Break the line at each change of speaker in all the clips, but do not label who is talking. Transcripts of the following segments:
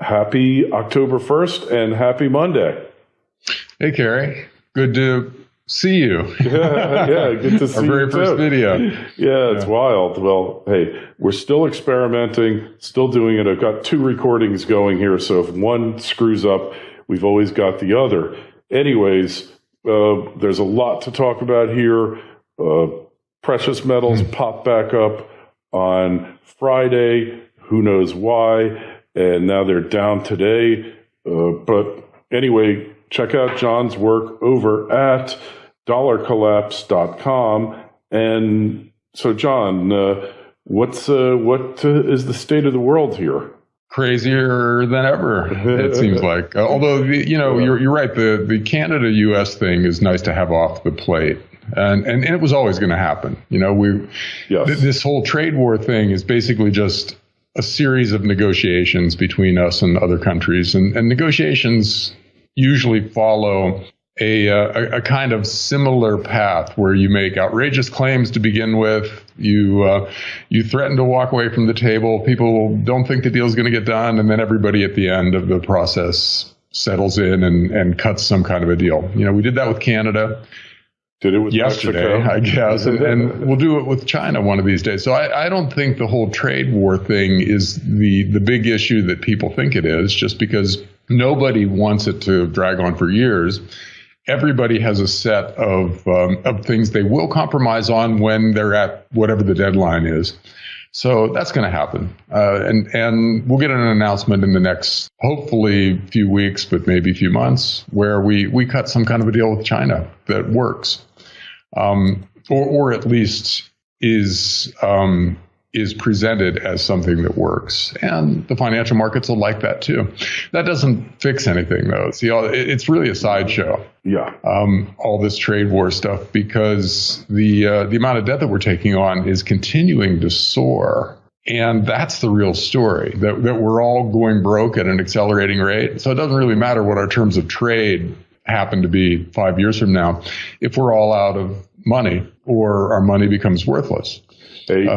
happy October 1st and happy Monday.
Hey, Kerry. Good to see you.
Yeah, good to see you.
Our very first video.
Yeah, it's wild. Well, hey, we're still experimenting, still doing it. I've got 2 recordings going here, so if one screws up, we've always got the other. Anyways, there's a lot to talk about here. Precious metals pop back up on Friday. Who knows why? And now they're down today. But anyway, check out John's work over at dollarcollapse.com. And so, John, what is the state of the world here?
Crazier than ever, it seems like. Although, you're right. The Canada-U.S. thing is nice to have off the plate. And it was always going to happen. This whole trade war thing is basically just a series of negotiations between us and other countries. And negotiations usually follow a kind of similar path where you make outrageous claims to begin with. You threaten to walk away from the table. People don't think the deal is going to get done. And then everybody at the end of the process settles in and cuts some kind of a deal. We did that with Canada.
Did it with
yesterday,
Mexico.
I guess, and we'll do it with China one of these days. So I don't think the whole trade war thing is the big issue that people think it is, just because nobody wants it to drag on for years. Everybody has a set of things they will compromise on when they're at whatever the deadline is. So that's going to happen. And we'll get an announcement in the next, hopefully, few weeks, but maybe a few months, where we cut some kind of a deal with China that works. Or at least is presented as something that works. And the financial markets will like that too. That doesn't fix anything though. See, it's really a sideshow.
Yeah.
All this trade war stuff, because the amount of debt that we're taking on is continuing to soar. And that's the real story, that we're all going broke at an accelerating rate. So it doesn't really matter what our terms of trade happen to be 5 years from now, if we're all out of money or our money becomes worthless.
Hey,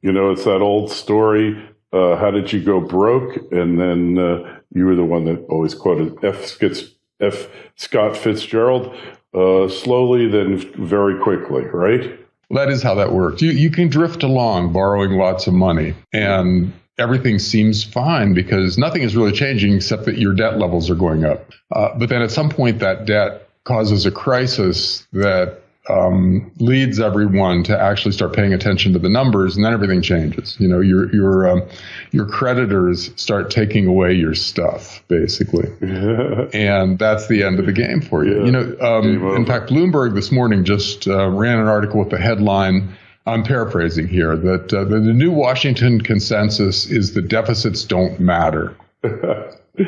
it's that old story. How did you go broke? And then you were the one that always quoted F. Scott Fitzgerald. Slowly, then very quickly, right?
That is how that works. You can drift along borrowing lots of money, and everything seems fine because nothing is really changing except that your debt levels are going up. But then at some point, that debt causes a crisis that leads everyone to actually start paying attention to the numbers, and then everything changes. Your creditors start taking away your stuff, basically, and that's the end of the game for you.
Yeah.
In fact, Bloomberg this morning just ran an article with the headline, I'm paraphrasing here, that the new Washington consensus is the deficits don't matter.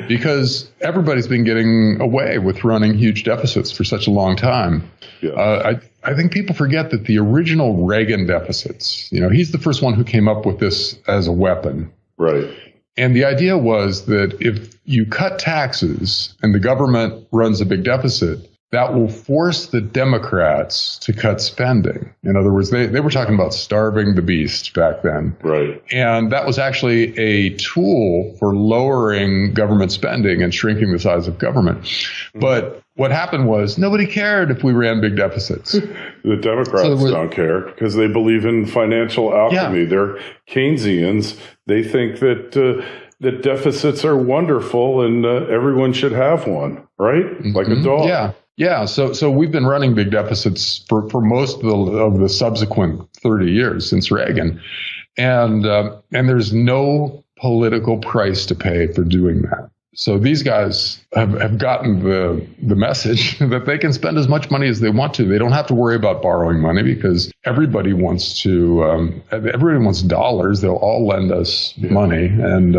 Because everybody's been getting away with running huge deficits for such a long time. Yeah. I think people forget that the original Reagan deficits, he's the first one who came up with this as a weapon.
Right.
And the idea was that if you cut taxes and the government runs a big deficit, that will force the Democrats to cut spending. In other words, they were talking about starving the beast back then.
Right.
And that was actually a tool for lowering government spending and shrinking the size of government. Mm-hmm. But what happened was nobody cared if we ran big deficits.
The Democrats don't care because they believe in financial alchemy. Yeah. They're Keynesians. They think that deficits are wonderful and everyone should have one, right? Mm-hmm. Like a dog.
Yeah. Yeah, so we've been running big deficits for most of the subsequent 30 years since Reagan, and there's no political price to pay for doing that. So these guys have gotten the message that they can spend as much money as they want to. They don't have to worry about borrowing money because everybody wants dollars. They'll all lend us money, and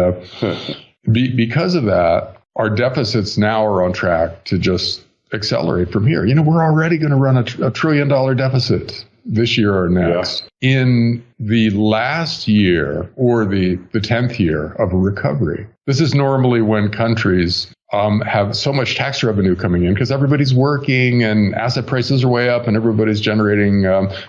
because of that, our deficits now are on track to just accelerate from here. We're already going to run a $1 trillion deficit this year or next. Yeah. In the last year or the 10th year of a recovery. This is normally when countries have so much tax revenue coming in because everybody's working and asset prices are way up and everybody's generating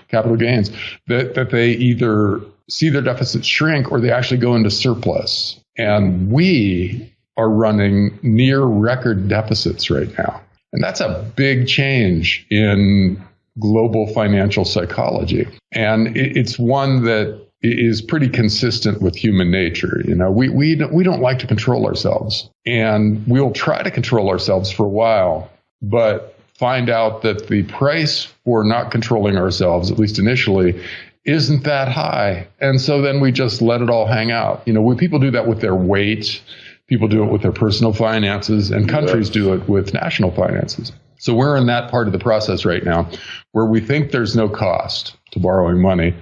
capital gains that they either see their deficits shrink or they actually go into surplus. And we are running near record deficits right now. And that's a big change in global financial psychology. And it's one that is pretty consistent with human nature. We don't like to control ourselves, and we'll try to control ourselves for a while, but find out that the price for not controlling ourselves, at least initially, isn't that high. And so then we just let it all hang out. When people do that with their weight, people do it with their personal finances, and countries do it with national finances. So we're in that part of the process right now where we think there's no cost to borrowing money.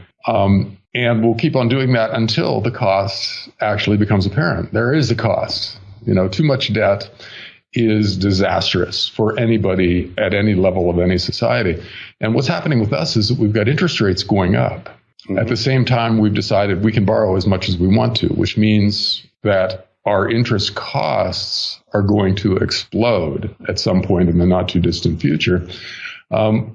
And we'll keep on doing that until the cost actually becomes apparent. There is a cost. Too much debt is disastrous for anybody at any level of any society. And what's happening with us is that we've got interest rates going up. Mm-hmm. At the same time, we've decided we can borrow as much as we want to, which means that our interest costs are going to explode at some point in the not too distant future,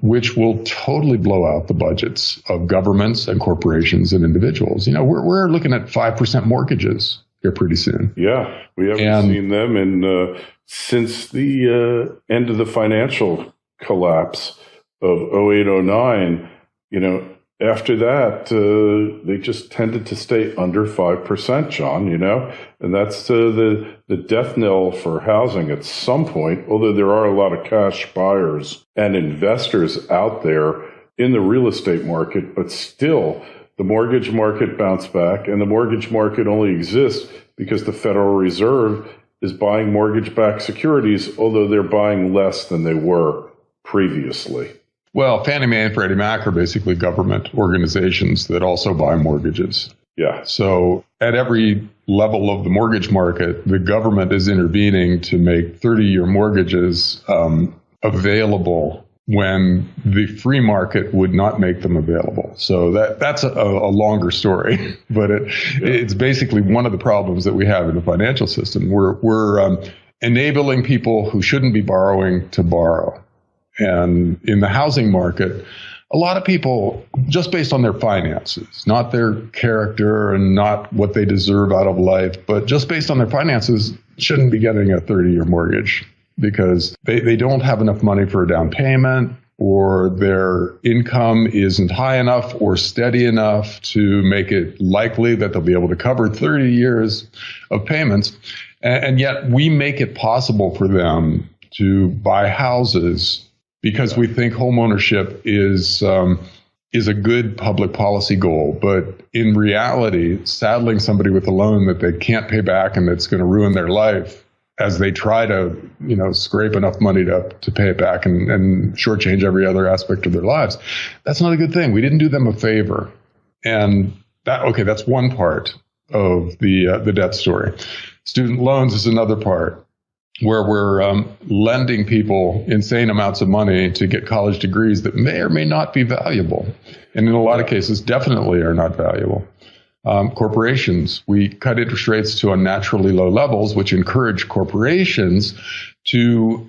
which will totally blow out the budgets of governments and corporations and individuals. We're looking at 5% mortgages here pretty soon.
Yeah, we haven't seen them since the end of the financial collapse of 0809. After that, they just tended to stay under 5%, John, and that's the death knell for housing at some point, although there are a lot of cash buyers and investors out there in the real estate market, but still the mortgage market bounced back, and the mortgage market only exists because the Federal Reserve is buying mortgage-backed securities, although they're buying less than they were previously.
Well, Fannie Mae and Freddie Mac are basically government organizations that also buy mortgages.
Yeah.
So at every level of the mortgage market, the government is intervening to make 30-year mortgages available when the free market would not make them available. So that's a longer story, but it's basically one of the problems that we have in the financial system. We're enabling people who shouldn't be borrowing to borrow. And in the housing market, a lot of people, just based on their finances, not their character and not what they deserve out of life, but just based on their finances, shouldn't be getting a 30-year mortgage because they don't have enough money for a down payment, or their income isn't high enough or steady enough to make it likely that they'll be able to cover 30 years of payments. And yet we make it possible for them to buy houses because we think homeownership is a good public policy goal. But in reality, saddling somebody with a loan that they can't pay back and that's going to ruin their life as they try to, scrape enough money to pay it back and shortchange every other aspect of their lives, that's not a good thing. We didn't do them a favor. And that's one part of the debt story. Student loans is another part, where we're lending people insane amounts of money to get college degrees that may or may not be valuable. And in a lot of cases, definitely are not valuable. Corporations, we cut interest rates to unnaturally low levels, which encourage corporations to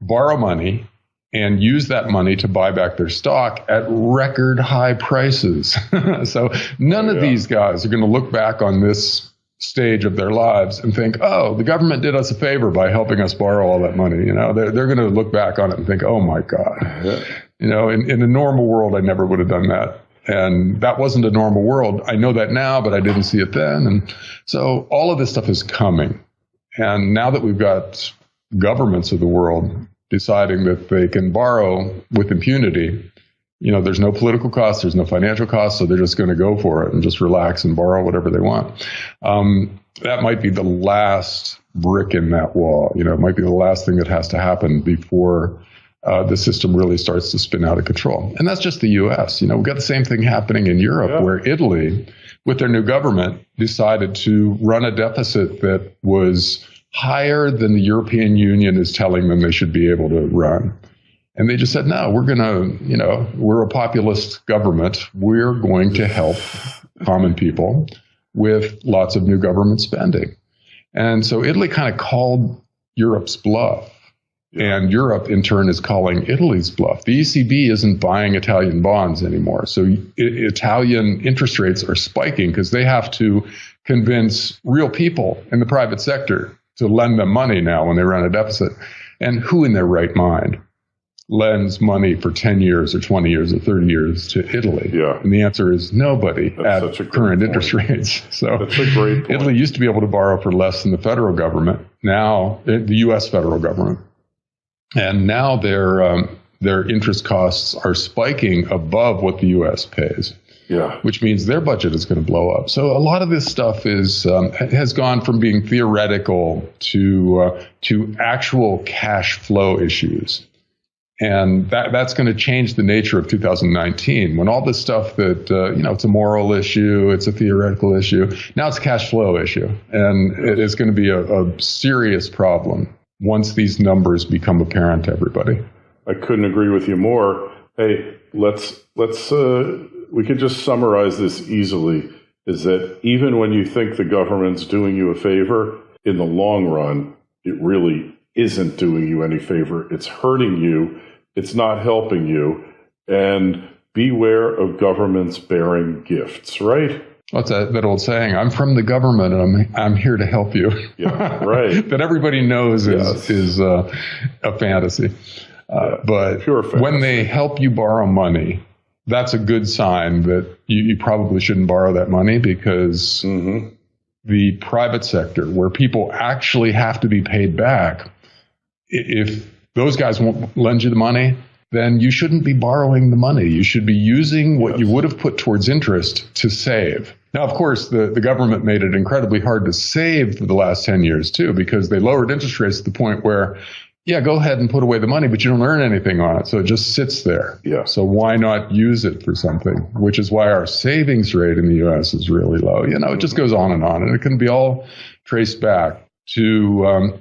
borrow money and use that money to buy back their stock at record high prices. So none of these guys are going to look back on this stage of their lives and think, oh, the government did us a favor by helping us borrow all that money. They're going to look back on it and think, oh my God, in a normal world, I never would have done that. And that wasn't a normal world. I know that now, but I didn't see it then. And so all of this stuff is coming. And now that we've got governments of the world deciding that they can borrow with impunity, there's no political cost, there's no financial cost, so they're just going to go for it and just relax and borrow whatever they want. That might be the last brick in that wall. It might be the last thing that has to happen before the system really starts to spin out of control. And that's just the U.S. We've got the same thing happening in Europe, where Italy, with their new government, decided to run a deficit that was higher than the European Union is telling them they should be able to run. And they just said, no, we're a populist government. We're going to help common people with lots of new government spending. And so Italy kind of called Europe's bluff. And Europe, in turn, is calling Italy's bluff. The ECB isn't buying Italian bonds anymore. So Italian interest rates are spiking because they have to convince real people in the private sector to lend them money now when they run a deficit. And who in their right mind lends money for 10 years or 20 years or 30 years to Italy?
Yeah.
And the answer is nobody at current interest rates. So
that's a great point.
Italy used to be able to borrow for less than the federal government. Now, the U.S. federal government. And now their interest costs are spiking above what the U.S. pays.
Yeah.
Which means their budget is going to blow up. So a lot of this stuff has gone from being theoretical to actual cash flow issues. And that's going to change the nature of 2019 when all this stuff that, it's a moral issue, it's a theoretical issue. Now it's a cash flow issue. And it is going to be a serious problem once these numbers become apparent to everybody.
I couldn't agree with you more. Hey, we could just summarize this easily, is that even when you think the government's doing you a favor, in the long run, it really isn't doing you any favor. It's hurting you. It's not helping you. And beware of governments bearing gifts, right?
What's that old saying? I'm from the government and I'm here to help you.
Yeah, right.
That everybody knows is a fantasy. But when they help you borrow money, that's a good sign that you probably shouldn't borrow that money, because the private sector, where people actually have to be paid back, if those guys won't lend you the money, then you shouldn't be borrowing the money. You should be using what you would have put towards interest to save. Now, of course, the government made it incredibly hard to save for the last 10 years, too, because they lowered interest rates to the point where, go ahead and put away the money, but you don't earn anything on it. So it just sits there. Yeah. So why not use it for something? Which is why our savings rate in the U.S. is really low. It just goes on. And it can be all traced back to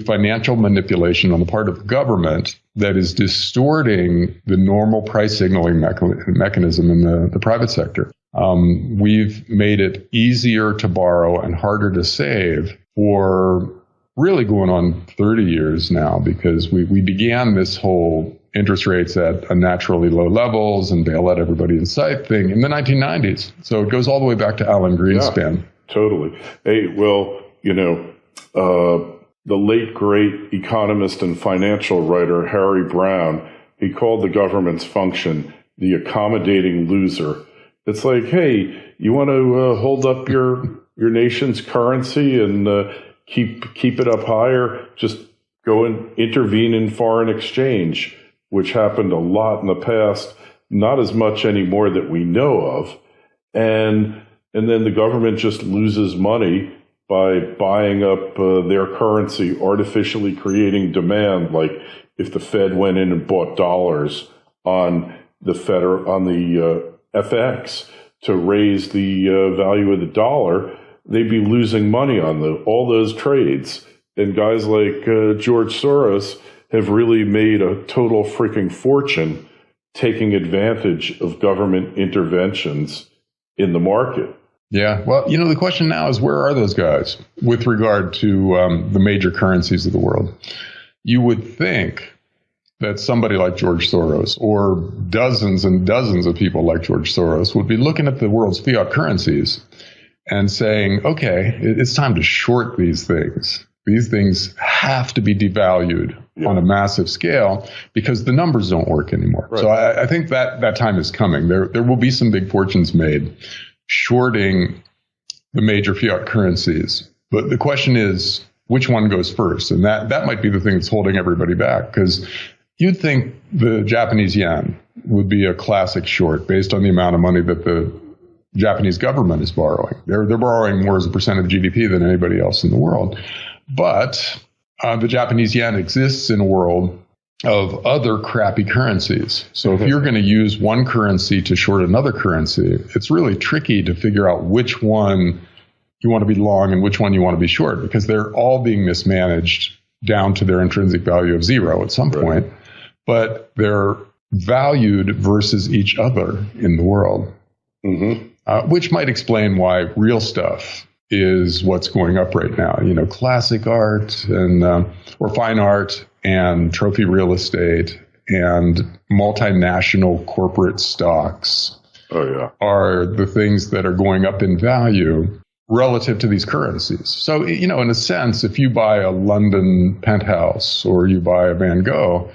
financial manipulation on the part of the government that is distorting the normal price signaling mechanism in the private sector. We've made it easier to borrow and harder to save for really going on 30 years now, because we began this whole interest rates at unnaturally low levels and bail out everybody in sight thing in the 1990s. So it goes all the way back to Alan Greenspan.
Totally. Hey, well, the late great economist and financial writer Harry Brown, he called the government's function the accommodating loser. It's like, hey, you want to hold up your nation's currency and keep it up higher? Just go and intervene in foreign exchange, which happened a lot in the past, not as much anymore that we know of. And then the government just loses money by buying up their currency, artificially creating demand. Like if the Fed went in and bought dollars on the FX to raise the value of the dollar, they'd be losing money on all those trades. And guys like George Soros have really made a total freaking fortune taking advantage of government interventions in the market.
Yeah. Well, the question now is, where are those guys with regard to the major currencies of the world? You would think that somebody like George Soros, or dozens and dozens of people like George Soros, would be looking at the world's fiat currencies and saying, okay, it's time to short these things. These things have to be devalued on a massive scale because the numbers don't work anymore. Right. So I think that time is coming. There will be some big fortunes made shorting the major fiat currencies. But the question is, which one goes first? And that might be the thing that's holding everybody back, because you'd think the Japanese yen would be a classic short based on the amount of money that the Japanese government is borrowing. They're borrowing more as a percent of GDP than anybody else in the world. But the Japanese yen exists in a world of other crappy currencies. So if you're going to use one currency to short another currency, it's really tricky to figure out which one you want to be long and which one you want to be short, because they're all being mismanaged down to their intrinsic value of zero at some point. But they're valued versus each other in the world, which might explain why real stuff is what's going up right now. Classic art and or fine art and trophy real estate and multinational corporate stocks are the things that are going up in value relative to these currencies. So, in a sense, if you buy a London penthouse or you buy a Van Gogh,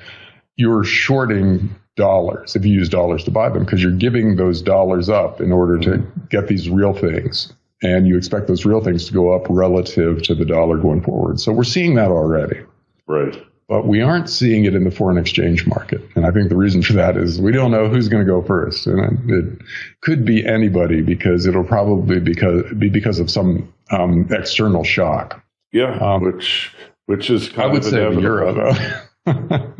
you're shorting dollars if you use dollars to buy them, because you're giving those dollars up in order to get these real things. And you expect those real things to go up relative to the dollar going forward. So we're seeing that already.
Right.
But we aren't seeing it in the foreign exchange market. And I think the reason for that is we don't know who's going to go first. And it could be anybody, because it'll probably be because of some external shock.
Yeah, which is kind
I would
of
say the euro, though.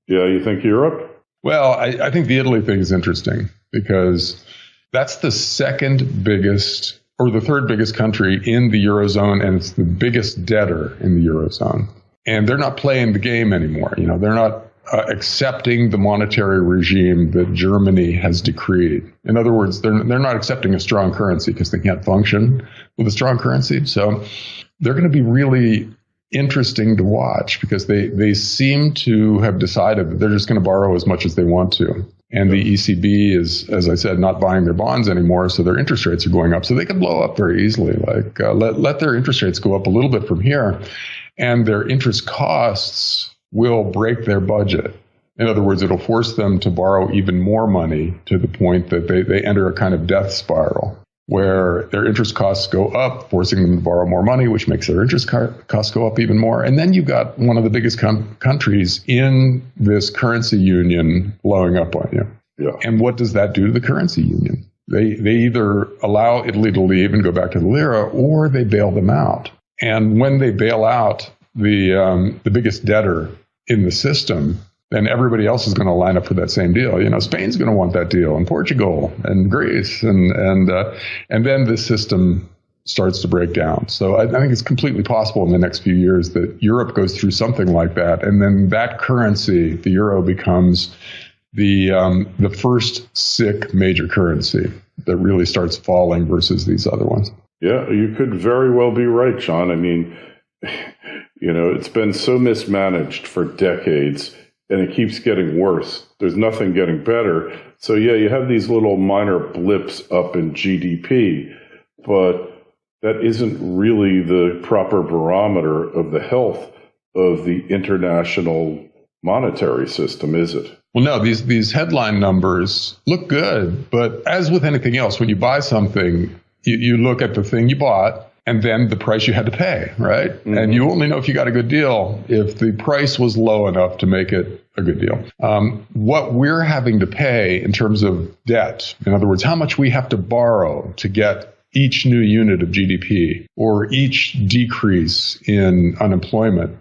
Yeah, you think Europe?
Well, I think the Italy thing is interesting, because that's the second biggest or the third biggest country in the Eurozone, and it's the biggest debtor in the Eurozone. And they're not playing the game anymore. They're not accepting the monetary regime that Germany has decreed. In other words, they're not accepting a strong currency because they can't function with a strong currency. So they're going to be really interesting to watch, because they seem to have decided that they're just going to borrow as much as they want to. And the ECB is, as I said, not buying their bonds anymore, so their interest rates are going up. So they could blow up very easily. Let their interest rates go up a little bit from here, and their interest costs will break their budget. In other words, it'll force them to borrow even more money, to the point that they enter a kind of death spiral, where their interest costs go up, forcing them to borrow more money, which makes their interest costs go up even more. And then you've got one of the biggest countries in this currency union blowing up on you.
Yeah.
And what does that do to the currency union? They either allow Italy to leave and go back to the lira, or they bail them out. And when they bail out the biggest debtor in the system, then everybody else is going to line up for that same deal. Spain's going to want that deal, and Portugal and Greece, and then the system starts to break down. So I think it's completely possible in the next few years that Europe goes through something like that, and then that currency, the euro, becomes the first sick major currency that really starts falling versus these other ones.
Yeah, you could very well be right, Sean. I mean, it's been so mismanaged for decades, and it keeps getting worse. There's nothing getting better. So, yeah, you have these little minor blips up in GDP, but that isn't really the proper barometer of the health of the international monetary system, is it?
Well, no, these headline numbers look good, but as with anything else, when you buy something, you look at the thing you bought, and then the price you had to pay, right? Mm-hmm. And you only know if you got a good deal if the price was low enough to make it a good deal. What we're having to pay in terms of debt, in other words, how much we have to borrow to get each new unit of GDP or each decrease in unemployment,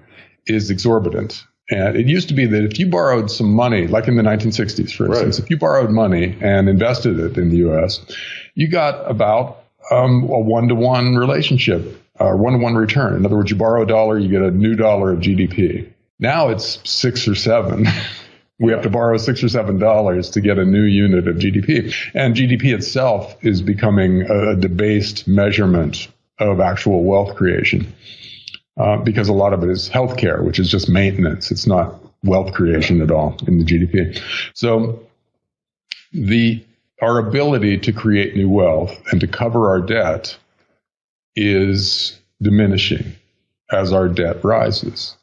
is exorbitant. And it used to be that if you borrowed some money, like in the 1960s, for instance, if you borrowed money and invested it in the U.S., you got about a one-to-one relationship, one-to-one return. In other words, you borrow $1, you get a new $1 of GDP. Now it's 6 or 7. We have to borrow $6 or $7 to get a new unit of GDP. And GDP itself is becoming a debased measurement of actual wealth creation, because a lot of it is healthcare, which is just maintenance. It's not wealth creation at all in the GDP. So our ability to create new wealth and to cover our debt is diminishing as our debt rises.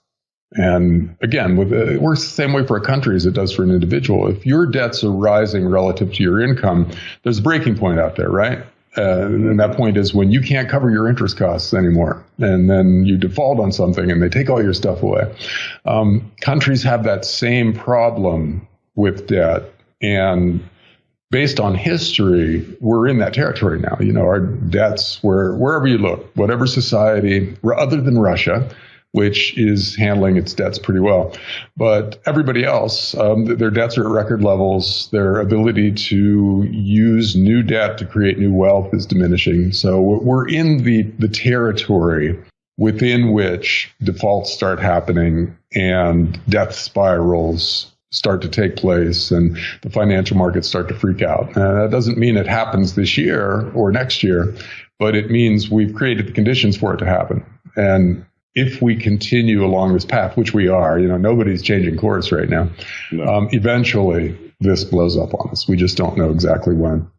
And again, it works the same way for a country as it does for an individual. If your debts are rising relative to your income, there's a breaking point out there, right? And that point is when you can't cover your interest costs anymore, and then you default on something and they take all your stuff away. Countries have that same problem with debt, and based on history, we're in that territory now. Our debts, wherever you look, whatever society, other than Russia, which is handling its debts pretty well. But everybody else, their debts are at record levels. Their ability to use new debt to create new wealth is diminishing. So we're in the territory within which defaults start happening and death spirals start to take place and the financial markets start to freak out. That doesn't mean it happens this year or next year, but it means we've created the conditions for it to happen. And if we continue along this path, which we are, nobody's changing course right now, eventually this blows up on us. We just don't know exactly when.